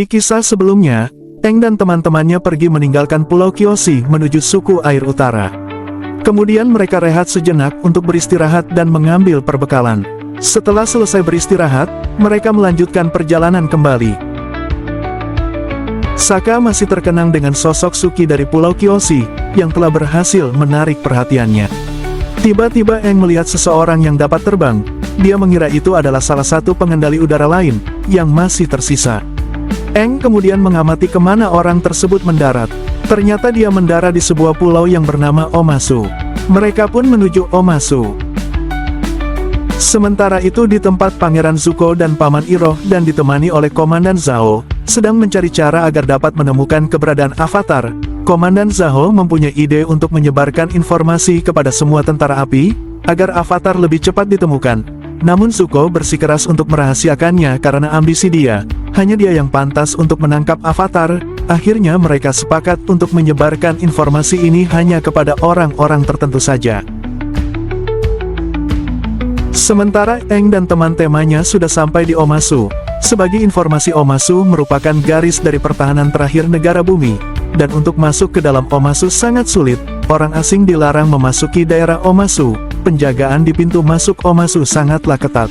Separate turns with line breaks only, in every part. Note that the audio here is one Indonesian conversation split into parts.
Di kisah sebelumnya, Eng dan teman-temannya pergi meninggalkan Pulau Kyoshi menuju suku air utara. Kemudian mereka rehat sejenak untuk beristirahat dan mengambil perbekalan. Setelah selesai beristirahat, mereka melanjutkan perjalanan kembali. Saka masih terkenang dengan sosok Suki dari Pulau Kyoshi yang telah berhasil menarik perhatiannya. Tiba-tiba Eng melihat seseorang yang dapat terbang. Dia mengira itu adalah salah satu pengendali udara lain yang masih tersisa. Eng kemudian mengamati kemana orang tersebut mendarat. Ternyata dia mendarat di sebuah pulau yang bernama Omasu. Mereka pun menuju Omasu. Sementara itu di tempat Pangeran Zuko dan Paman Iroh dan ditemani oleh Komandan Zhao, sedang mencari cara agar dapat menemukan keberadaan Avatar. Komandan Zhao mempunyai ide untuk menyebarkan informasi kepada semua tentara api, agar Avatar lebih cepat ditemukan. Namun Zuko bersikeras untuk merahasiakannya karena ambisi dia. Hanya dia yang pantas untuk menangkap Avatar. Akhirnya mereka sepakat untuk menyebarkan informasi ini hanya kepada orang-orang tertentu saja. Sementara Eng dan teman-temannya sudah sampai di Omasu. Sebagai informasi, Omasu merupakan garis dari pertahanan terakhir negara bumi. Dan untuk masuk ke dalam Omasu sangat sulit. Orang asing dilarang memasuki daerah Omasu. Penjagaan di pintu masuk Omasu sangatlah ketat.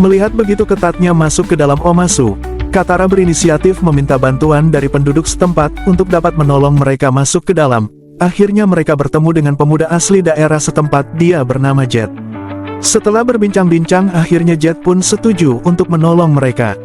Melihat begitu ketatnya masuk ke dalam Omasu, Katara berinisiatif meminta bantuan dari penduduk setempat untuk dapat menolong mereka masuk ke dalam. Akhirnya mereka bertemu dengan pemuda asli daerah setempat, dia bernama Jet. Setelah berbincang-bincang, akhirnya Jet pun setuju untuk menolong mereka.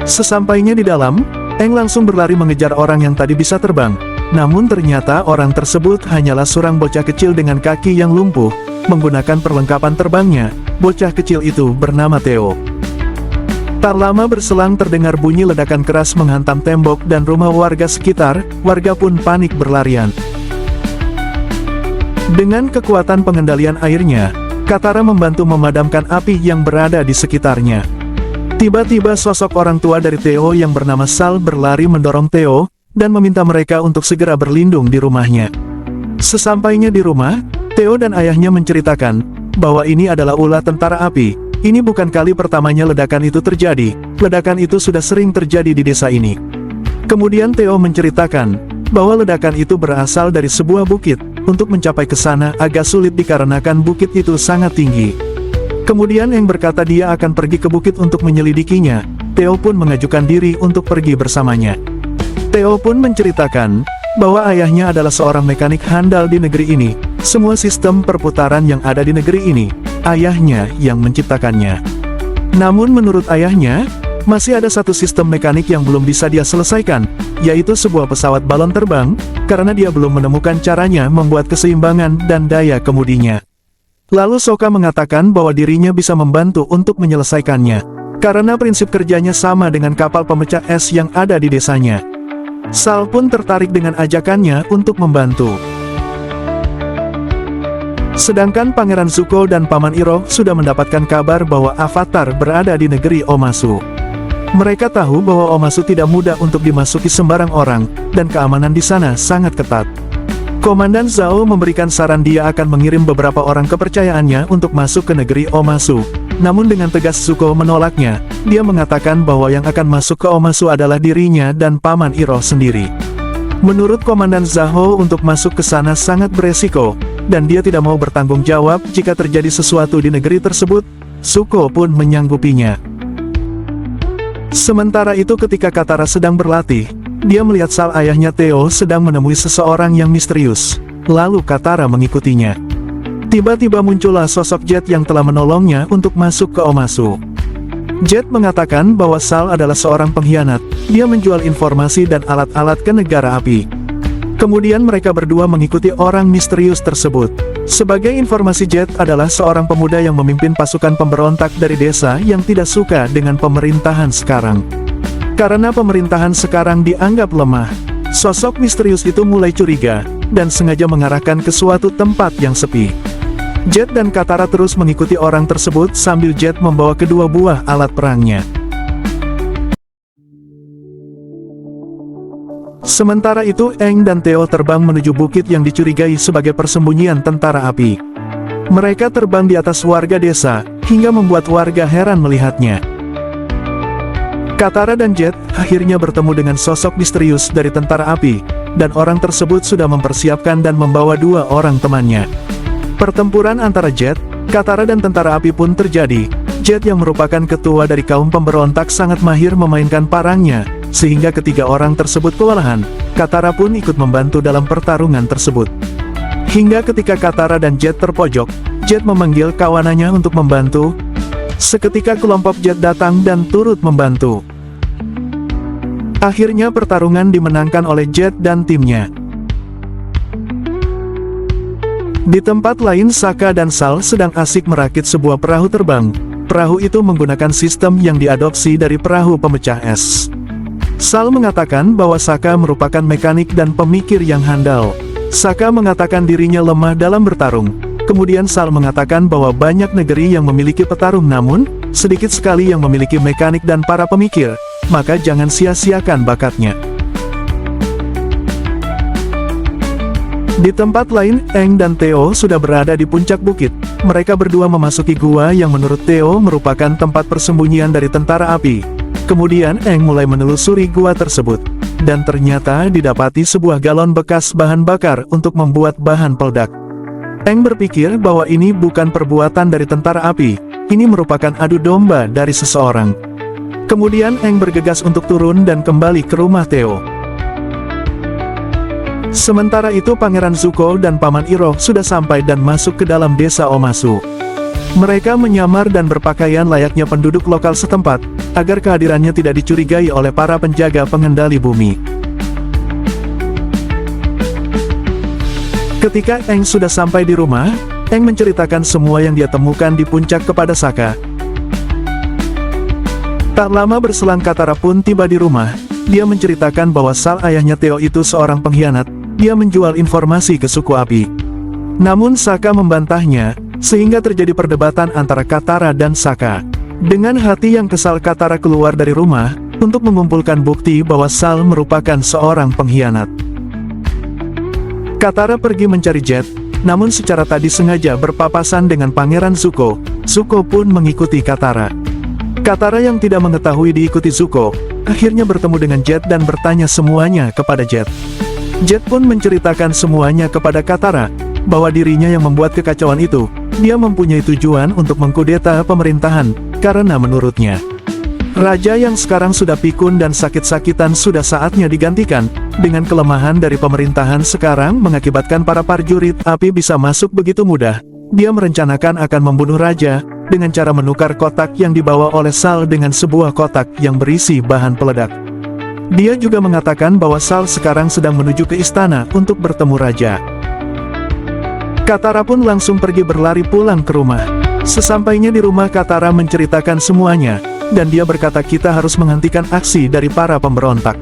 Sesampainya di dalam, Eng langsung berlari mengejar orang yang tadi bisa terbang. Namun ternyata orang tersebut hanyalah seorang bocah kecil dengan kaki yang lumpuh. Menggunakan perlengkapan terbangnya, bocah kecil itu bernama Theo. Tak lama berselang terdengar bunyi ledakan keras menghantam tembok dan rumah warga sekitar, warga pun panik berlarian. Dengan kekuatan pengendalian airnya, Katara membantu memadamkan api yang berada di sekitarnya. Tiba-tiba sosok orang tua dari Theo yang bernama Sal berlari mendorong Theo, dan meminta mereka untuk segera berlindung di rumahnya. Sesampainya di rumah, Theo dan ayahnya menceritakan bahwa ini adalah ulah tentara api. Ini bukan kali pertamanya ledakan itu terjadi. Ledakan itu sudah sering terjadi di desa ini. Kemudian Theo menceritakan bahwa ledakan itu berasal dari sebuah bukit. Untuk mencapai ke sana agak sulit dikarenakan bukit itu sangat tinggi. Kemudian Eng berkata dia akan pergi ke bukit untuk menyelidikinya. Theo pun mengajukan diri untuk pergi bersamanya. Theo pun menceritakan bahwa ayahnya adalah seorang mekanik handal di negeri ini. Semua sistem perputaran yang ada di negeri ini, ayahnya yang menciptakannya. Namun menurut ayahnya, masih ada satu sistem mekanik yang belum bisa dia selesaikan, yaitu sebuah pesawat balon terbang, karena dia belum menemukan caranya membuat keseimbangan dan daya kemudinya. Lalu Sokka mengatakan bahwa dirinya bisa membantu untuk menyelesaikannya, karena prinsip kerjanya sama dengan kapal pemecah es yang ada di desanya. Sal pun tertarik dengan ajakannya untuk membantu. Sedangkan Pangeran Zuko dan Paman Iroh sudah mendapatkan kabar bahwa Avatar berada di negeri Omasu. Mereka tahu bahwa Omasu tidak mudah untuk dimasuki sembarang orang, dan keamanan di sana sangat ketat. Komandan Zhao memberikan saran dia akan mengirim beberapa orang kepercayaannya untuk masuk ke negeri Omasu. Namun dengan tegas Zuko menolaknya. Dia mengatakan bahwa yang akan masuk ke Omasu adalah dirinya dan Paman Iroh sendiri. Menurut Komandan Zhao untuk masuk ke sana sangat beresiko, dan dia tidak mau bertanggung jawab jika terjadi sesuatu di negeri tersebut. Zuko pun menyanggupinya. Sementara itu ketika Katara sedang berlatih, dia melihat Sal ayahnya Theo sedang menemui seseorang yang misterius. Lalu Katara mengikutinya. Tiba-tiba muncullah sosok Jet yang telah menolongnya untuk masuk ke Omasu. Jet mengatakan bahwa Sal adalah seorang pengkhianat. Dia menjual informasi dan alat-alat ke negara api. Kemudian mereka berdua mengikuti orang misterius tersebut. Sebagai informasi, Jet adalah seorang pemuda yang memimpin pasukan pemberontak dari desa yang tidak suka dengan pemerintahan sekarang. Karena pemerintahan sekarang dianggap lemah, sosok misterius itu mulai curiga, dan sengaja mengarahkan ke suatu tempat yang sepi. Jet dan Katara terus mengikuti orang tersebut sambil Jet membawa kedua buah alat perangnya. Sementara itu Eng dan Theo terbang menuju bukit yang dicurigai sebagai persembunyian tentara api. Mereka terbang di atas warga desa, hingga membuat warga heran melihatnya. Katara dan Jet akhirnya bertemu dengan sosok misterius dari tentara api, dan orang tersebut sudah mempersiapkan dan membawa 2 orang temannya. Pertempuran antara Jet, Katara dan tentara api pun terjadi. Jet yang merupakan ketua dari kaum pemberontak sangat mahir memainkan parangnya, sehingga ketiga orang tersebut kewalahan. Katara pun ikut membantu dalam pertarungan tersebut. Hingga ketika Katara dan Jet terpojok, Jet memanggil kawanannya untuk membantu. Seketika kelompok Jet datang dan turut membantu. Akhirnya pertarungan dimenangkan oleh Jet dan timnya. Di tempat lain Sokka dan Sal sedang asik merakit sebuah perahu terbang. Perahu itu menggunakan sistem yang diadopsi dari perahu pemecah es. Sal mengatakan bahwa Sokka merupakan mekanik dan pemikir yang handal. Sokka mengatakan dirinya lemah dalam bertarung. Kemudian Sal mengatakan bahwa banyak negeri yang memiliki petarung namun, sedikit sekali yang memiliki mekanik dan para pemikir, maka jangan sia-siakan bakatnya. Di tempat lain, Aang dan Theo sudah berada di puncak bukit. Mereka berdua memasuki gua yang menurut Theo merupakan tempat persembunyian dari tentara api. Kemudian Aang mulai menelusuri gua tersebut. Dan ternyata didapati sebuah galon bekas bahan bakar untuk membuat bahan peledak. Aang berpikir bahwa ini bukan perbuatan dari tentara api, ini merupakan adu domba dari seseorang. Kemudian Aang bergegas untuk turun dan kembali ke rumah Theo. Sementara itu Pangeran Zuko dan Paman Iroh sudah sampai dan masuk ke dalam desa Omasu. Mereka menyamar dan berpakaian layaknya penduduk lokal setempat, agar kehadirannya tidak dicurigai oleh para penjaga pengendali bumi. Ketika Aang sudah sampai di rumah, Aang menceritakan semua yang dia temukan di puncak kepada Sokka. Tak lama berselang Katara pun tiba di rumah. Dia menceritakan bahwa Sal ayahnya Theo itu seorang pengkhianat. Dia menjual informasi ke suku api. Namun Sokka membantahnya, sehingga terjadi perdebatan antara Katara dan Sokka. Dengan hati yang kesal Katara keluar dari rumah, untuk mengumpulkan bukti bahwa Sal merupakan seorang pengkhianat. Katara pergi mencari Jet, namun secara tadi sengaja berpapasan dengan Pangeran Zuko. Zuko pun mengikuti Katara. Katara yang tidak mengetahui diikuti Zuko, akhirnya bertemu dengan Jet dan bertanya semuanya kepada Jet. Jet pun menceritakan semuanya kepada Katara, bahwa dirinya yang membuat kekacauan itu. Dia mempunyai tujuan untuk mengkudeta pemerintahan, karena menurutnya, raja yang sekarang sudah pikun dan sakit-sakitan sudah saatnya digantikan. Dengan kelemahan dari pemerintahan sekarang mengakibatkan para prajurit api bisa masuk begitu mudah. Dia merencanakan akan membunuh raja, dengan cara menukar kotak yang dibawa oleh Sal dengan sebuah kotak yang berisi bahan peledak. Dia juga mengatakan bahwa Sal sekarang sedang menuju ke istana untuk bertemu raja. Katara pun langsung pergi berlari pulang ke rumah. Sesampainya di rumah Katara menceritakan semuanya, dan dia berkata kita harus menghentikan aksi dari para pemberontak.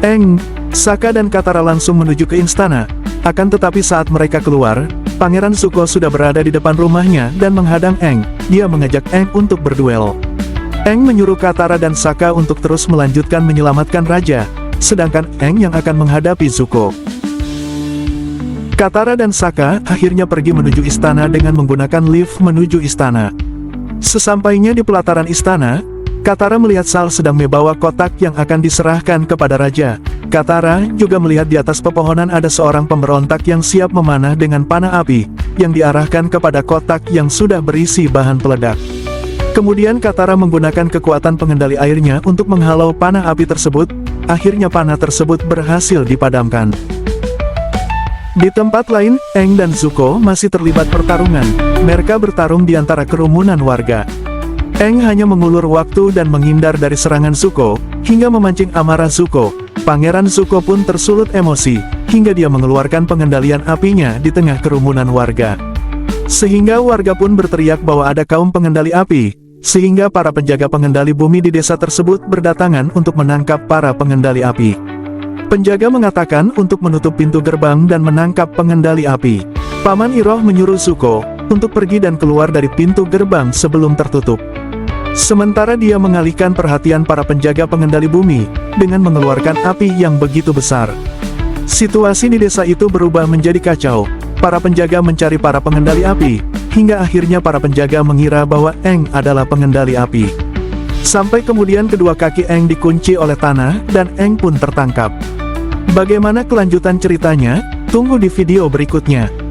Aang, Sokka dan Katara langsung menuju ke istana. Akan tetapi saat mereka keluar, Pangeran Zuko sudah berada di depan rumahnya dan menghadang Aang. Dia mengajak Aang untuk berduel. Aang menyuruh Katara dan Sokka untuk terus melanjutkan menyelamatkan raja, sedangkan Aang yang akan menghadapi Zuko. Katara dan Sokka akhirnya pergi menuju istana dengan menggunakan lift menuju istana. Sesampainya di pelataran istana, Katara melihat Sal sedang membawa kotak yang akan diserahkan kepada raja. Katara juga melihat di atas pepohonan ada seorang pemberontak yang siap memanah dengan panah api, yang diarahkan kepada kotak yang sudah berisi bahan peledak. Kemudian Katara menggunakan kekuatan pengendali airnya untuk menghalau panah api tersebut. Akhirnya panah tersebut berhasil dipadamkan. Di tempat lain, Aang dan Zuko masih terlibat pertarungan. Mereka bertarung di antara kerumunan warga. Aang hanya mengulur waktu dan menghindar dari serangan Zuko, hingga memancing amarah Zuko. Pangeran Zuko pun tersulut emosi, hingga dia mengeluarkan pengendalian apinya di tengah kerumunan warga. Sehingga warga pun berteriak bahwa ada kaum pengendali api, sehingga para penjaga pengendali bumi di desa tersebut berdatangan untuk menangkap para pengendali api. Penjaga mengatakan untuk menutup pintu gerbang dan menangkap pengendali api. Paman Iroh menyuruh Zuko untuk pergi dan keluar dari pintu gerbang sebelum tertutup. Sementara dia mengalihkan perhatian para penjaga pengendali bumi, dengan mengeluarkan api yang begitu besar. Situasi di desa itu berubah menjadi kacau. Para penjaga mencari para pengendali api, hingga akhirnya para penjaga mengira bahwa Aang adalah pengendali api. Sampai kemudian kedua kaki Eng dikunci oleh tanah dan Eng pun tertangkap. Bagaimana kelanjutan ceritanya? Tunggu di video berikutnya.